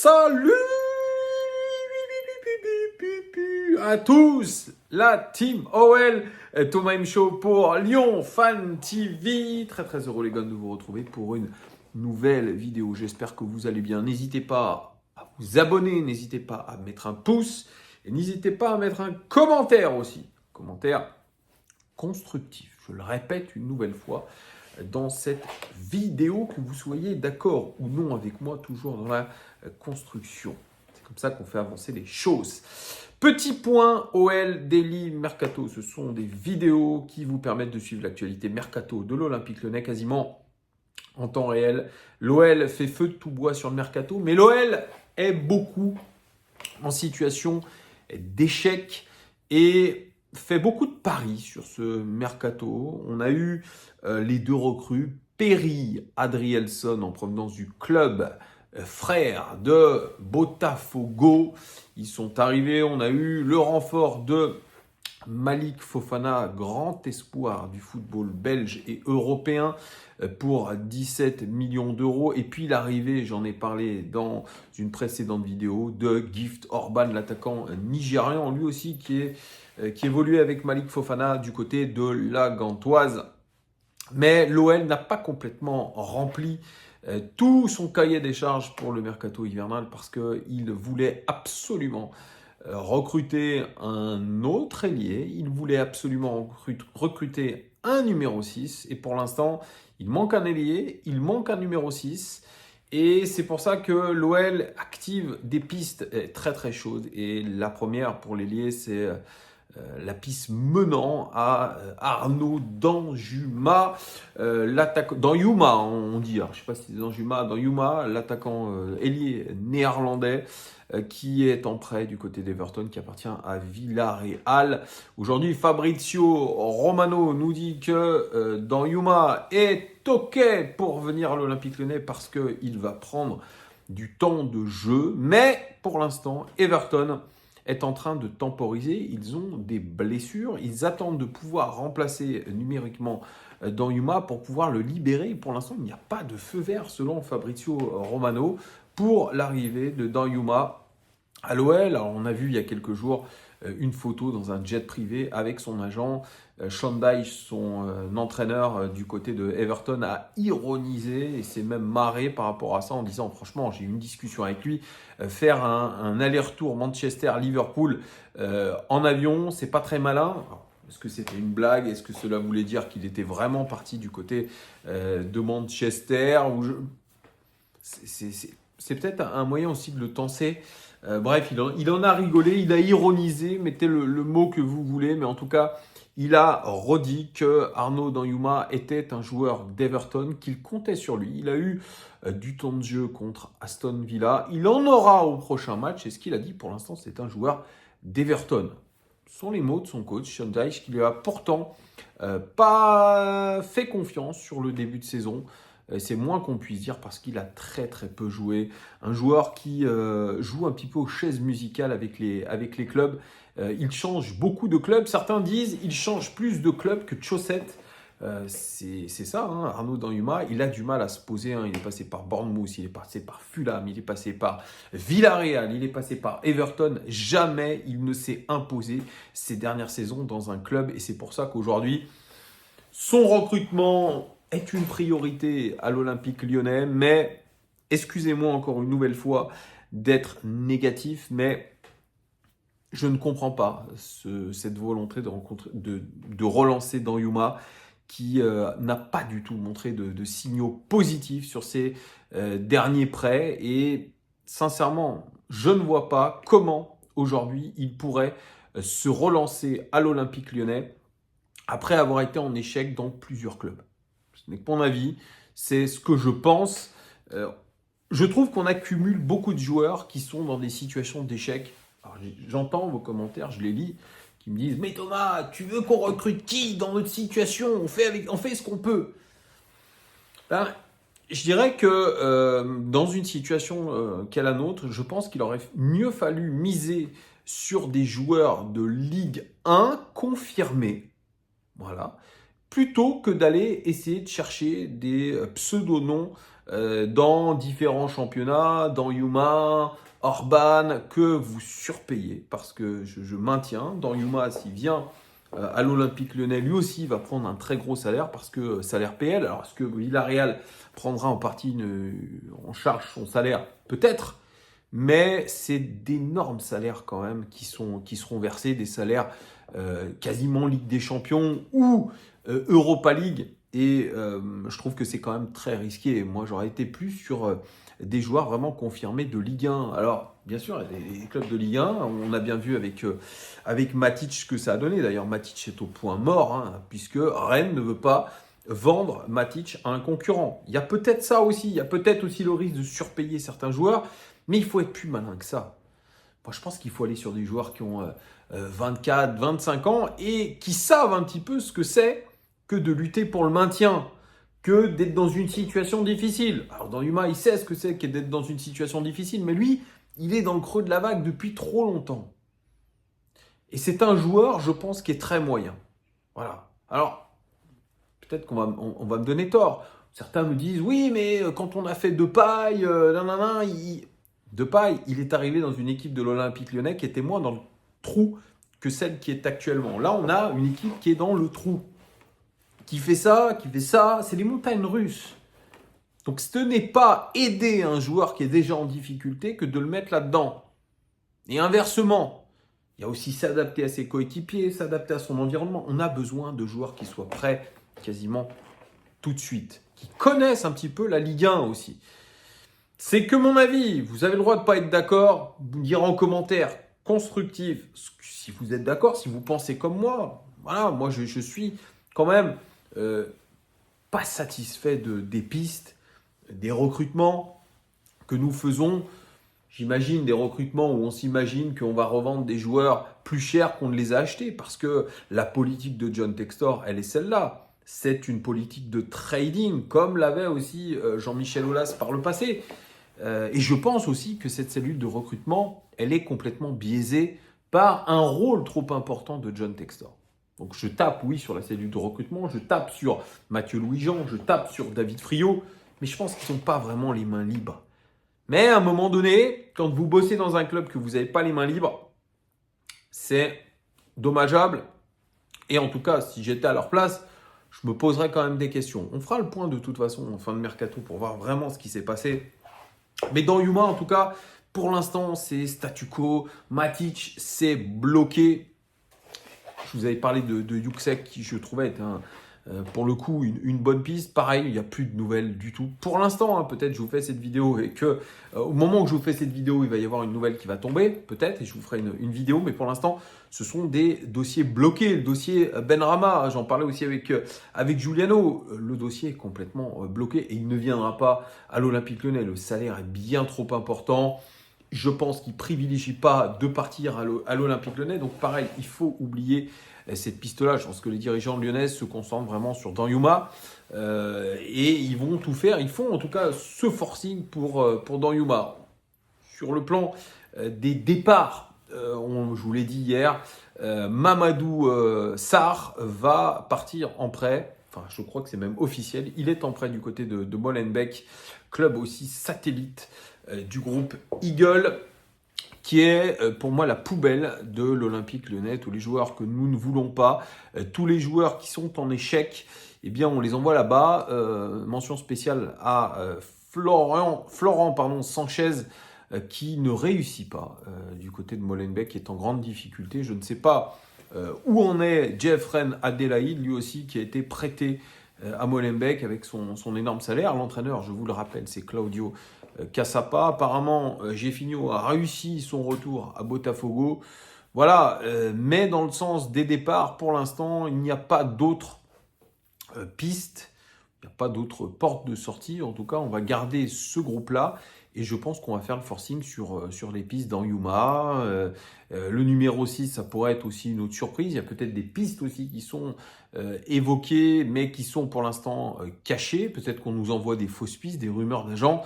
Salut à tous, la team OL, Thomas M. Show pour Lyon Fan TV. Très très heureux les gars de vous retrouver pour une nouvelle vidéo. J'espère que vous allez bien. N'hésitez pas à vous abonner, n'hésitez pas à mettre un pouce et n'hésitez pas à mettre un commentaire aussi. Commentaire constructif. Je le répète une nouvelle fois dans cette vidéo, que vous soyez d'accord ou non avec moi, toujours dans la construction. C'est comme ça qu'on fait avancer les choses. Petit point OL Daily Mercato. Ce sont des vidéos qui vous permettent de suivre l'actualité Mercato de l'Olympique Lyonnais quasiment en temps réel. L'OL fait feu de tout bois sur le Mercato, mais l'OL est beaucoup en situation d'échec et fait beaucoup de paris sur ce mercato. On a eu les deux recrues, Perry Adrielson en provenance du club frère de Botafogo. Ils sont arrivés, on a eu le renfort de Malik Fofana, grand espoir du football belge et européen, pour 17 millions d'euros. Et puis l'arrivée, j'en ai parlé dans une précédente vidéo, de Gift Orban, l'attaquant nigérian, lui aussi qui évoluait avec Malik Fofana du côté de la Gantoise. Mais l'OL n'a pas complètement rempli tout son cahier des charges pour le mercato hivernal parce qu'il voulait absolument recruter un autre ailier, il voulait absolument recruter un numéro 6 et pour l'instant, il manque un ailier, il manque un numéro 6 et c'est pour ça que l'OL active des pistes très très chaudes et la première pour l'ailier, c'est la piste menant à Arnaud Danjuma, Danjuma on dit, alors, je ne sais pas si c'est Danjuma, l'attaquant ailier néerlandais qui est en prêt du côté d'Everton, qui appartient à Villarreal. Aujourd'hui, Fabrizio Romano nous dit que Danjuma est OK pour venir à l'Olympique Lyonnais parce qu'il va prendre du temps de jeu, mais pour l'instant, Everton est en train de temporiser, ils ont des blessures, ils attendent de pouvoir remplacer numériquement Danjuma pour pouvoir le libérer. Pour l'instant, il n'y a pas de feu vert selon Fabrizio Romano pour l'arrivée de Danjuma à l'OL. Alors, on a vu il y a quelques jours une photo dans un jet privé avec son agent. Sean Dyche, son entraîneur du côté de Everton, a ironisé et s'est même marré par rapport à ça en disant franchement, j'ai eu une discussion avec lui, faire un aller-retour Manchester-Liverpool en avion, c'est pas très malin. Alors, est-ce que c'était une blague? Est-ce que cela voulait dire qu'il était vraiment parti du côté de Manchester? C'est peut-être un moyen aussi de le tenser. Bref, il en a rigolé, il a ironisé, mettez le mot que vous voulez, mais en tout cas, il a redit que Arnaud Danjuma était un joueur d'Everton, qu'il comptait sur lui. Il a eu du temps de jeu contre Aston Villa. Il en aura au prochain match, et ce qu'il a dit pour l'instant, c'est un joueur d'Everton. Ce sont les mots de son coach, Sean Dyche, qui lui a pourtant pas fait confiance sur le début de saison. C'est moins qu'on puisse dire parce qu'il a très très peu joué. Un joueur qui joue un petit peu aux chaises musicales avec les clubs. Il change beaucoup de clubs. Certains disent qu'il change plus de clubs que de chaussettes. C'est ça, hein. Arnaud Danjuma, il a du mal à se poser. Hein. Il est passé par Bournemouth, il est passé par Fulham, il est passé par Villarreal, il est passé par Everton. Jamais il ne s'est imposé ces dernières saisons dans un club. Et c'est pour ça qu'aujourd'hui, son recrutement est une priorité à l'Olympique Lyonnais, mais excusez-moi encore une nouvelle fois d'être négatif, mais je ne comprends pas cette volonté de relancer Danjuma qui n'a pas du tout montré de signaux positifs sur ses derniers prêts et sincèrement, je ne vois pas comment aujourd'hui il pourrait se relancer à l'Olympique Lyonnais après avoir été en échec dans plusieurs clubs. Ce n'est que mon avis, c'est ce que je pense. Je trouve qu'on accumule beaucoup de joueurs qui sont dans des situations d'échec. Alors, j'entends vos commentaires, je les lis, qui me disent « Mais Thomas, tu veux qu'on recrute qui dans notre situation? On fait ce qu'on peut. » Ben, je dirais que dans une situation qu'est la nôtre, je pense qu'il aurait mieux fallu miser sur des joueurs de Ligue 1 confirmés. Voilà. Plutôt que d'aller essayer de chercher des pseudo-noms dans différents championnats, dans Yuma, Orban, que vous surpayez. Parce que je maintiens, dans Yuma, s'il vient à l'Olympique Lyonnais, lui aussi va prendre un très gros salaire, parce que salaire PL. Alors, est-ce que Villarreal prendra en partie en charge son salaire? Peut-être. Mais c'est d'énormes salaires quand même qui seront versés, des salaires quasiment Ligue des Champions ou Europa League. Et je trouve que c'est quand même très risqué. Moi, j'aurais été plus sur des joueurs vraiment confirmés de Ligue 1. Alors, bien sûr, les clubs de Ligue 1, on a bien vu avec Matic ce que ça a donné. D'ailleurs, Matic est au point mort, hein, puisque Rennes ne veut pas vendre Matic à un concurrent. Il y a peut-être ça aussi. Il y a peut-être aussi le risque de surpayer certains joueurs. Mais il faut être plus malin que ça. Moi, je pense qu'il faut aller sur des joueurs qui ont 24, 25 ans et qui savent un petit peu ce que c'est que de lutter pour le maintien, que d'être dans une situation difficile. Alors, dans Yuma, il sait ce que c'est que d'être dans une situation difficile, mais lui, il est dans le creux de la vague depuis trop longtemps. Et c'est un joueur, je pense, qui est très moyen. Voilà. Alors, peut-être qu'on va me donner tort. Certains me disent, oui, mais quand on a fait Depay, Depay, il est arrivé dans une équipe de l'Olympique Lyonnais qui était moins dans le trou que celle qui est actuellement. Là, on a une équipe qui est dans le trou. Qui fait ça. C'est les montagnes russes. Donc, ce n'est pas aider un joueur qui est déjà en difficulté que de le mettre là-dedans. Et inversement, il y a aussi s'adapter à ses coéquipiers, s'adapter à son environnement. On a besoin de joueurs qui soient prêts quasiment tout de suite, qui connaissent un petit peu la Ligue 1 aussi. C'est que mon avis, vous avez le droit de ne pas être d'accord, vous me direz en commentaire constructif si vous êtes d'accord, si vous pensez comme moi. Voilà, moi je suis quand même pas satisfait des pistes, des recrutements que nous faisons. J'imagine des recrutements où on s'imagine qu'on va revendre des joueurs plus chers qu'on ne les a achetés, parce que la politique de John Textor, elle est celle-là. C'est une politique de trading, comme l'avait aussi Jean-Michel Aulas par le passé. Et je pense aussi que cette cellule de recrutement, elle est complètement biaisée par un rôle trop important de John Textor. Donc je tape, oui, sur la cellule de recrutement, je tape sur Mathieu Louis-Jean, je tape sur David Friot, mais je pense qu'ils ne sont pas vraiment les mains libres. Mais à un moment donné, quand vous bossez dans un club que vous n'avez pas les mains libres, c'est dommageable. Et en tout cas, si j'étais à leur place, je me poserais quand même des questions. On fera le point de toute façon en fin de mercato pour voir vraiment ce qui s'est passé. Mais dans Yuma, en tout cas, pour l'instant, c'est statu quo. Matic, c'est bloqué. Je vous avais parlé de Yuksek, qui je trouvais être pour le coup une bonne piste. Pareil, il n'y a plus de nouvelles du tout. Pour l'instant, hein, peut-être je vous fais cette vidéo et que au moment où je vous fais cette vidéo, il va y avoir une nouvelle qui va tomber, peut-être, et je vous ferai une vidéo. Mais pour l'instant, ce sont des dossiers bloqués. Le dossier Benrahma, j'en parlais aussi avec Giuliano. Le dossier est complètement bloqué et il ne viendra pas à l'Olympique Lyonnais. Le salaire est bien trop important. Je pense qu'il ne privilégie pas de partir à l'Olympique Lyonnais. Donc pareil, il faut oublier cette piste-là. Je pense que les dirigeants lyonnais se concentrent vraiment sur Danyuma et ils vont tout faire. Ils font en tout cas ce forcing pour Danyuma. Sur le plan des départs, je vous l'ai dit hier, Mamadou Sarr va partir en prêt. Enfin, je crois que c'est même officiel. Il est en prêt du côté de Molenbeek, club aussi satellite du groupe Eagle, qui est pour moi la poubelle de l'Olympique Lyonnais. Tous les joueurs que nous ne voulons pas, tous les joueurs qui sont en échec, eh bien on les envoie là-bas. Mention spéciale à Florent Sanchez, qui ne réussit pas du côté de Molenbeek, qui est en grande difficulté. Je ne sais pas où en est Jeffren Adelaide, lui aussi qui a été prêté à Molenbeek avec son énorme salaire. L'entraîneur, je vous le rappelle, c'est Claudio Cassapa. Apparemment, Jefinho a réussi son retour à Botafogo. Voilà, mais dans le sens des départs, pour l'instant, il n'y a pas d'autres pistes, il n'y a pas d'autres portes de sortie. En tout cas, on va garder ce groupe-là et je pense qu'on va faire le forcing sur les pistes dans Yuma. Le numéro 6, ça pourrait être aussi une autre surprise. Il y a peut-être des pistes aussi qui sont évoquées, mais qui sont pour l'instant cachées. Peut-être qu'on nous envoie des fausses pistes, des rumeurs d'agents.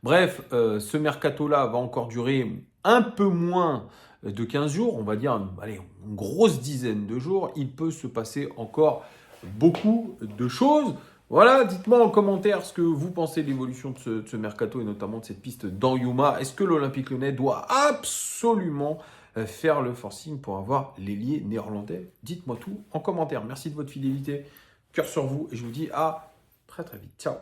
Bref, ce mercato-là va encore durer un peu moins de 15 jours, on va dire allez, une grosse dizaine de jours. Il peut se passer encore beaucoup de choses. Voilà, dites-moi en commentaire ce que vous pensez de l'évolution de ce mercato et notamment de cette piste d'Anyouma. Est-ce que l'Olympique Lyonnais doit absolument faire le forcing pour avoir l'ailier néerlandais? Dites-moi tout en commentaire. Merci de votre fidélité. Cœur sur vous et je vous dis à très très vite. Ciao.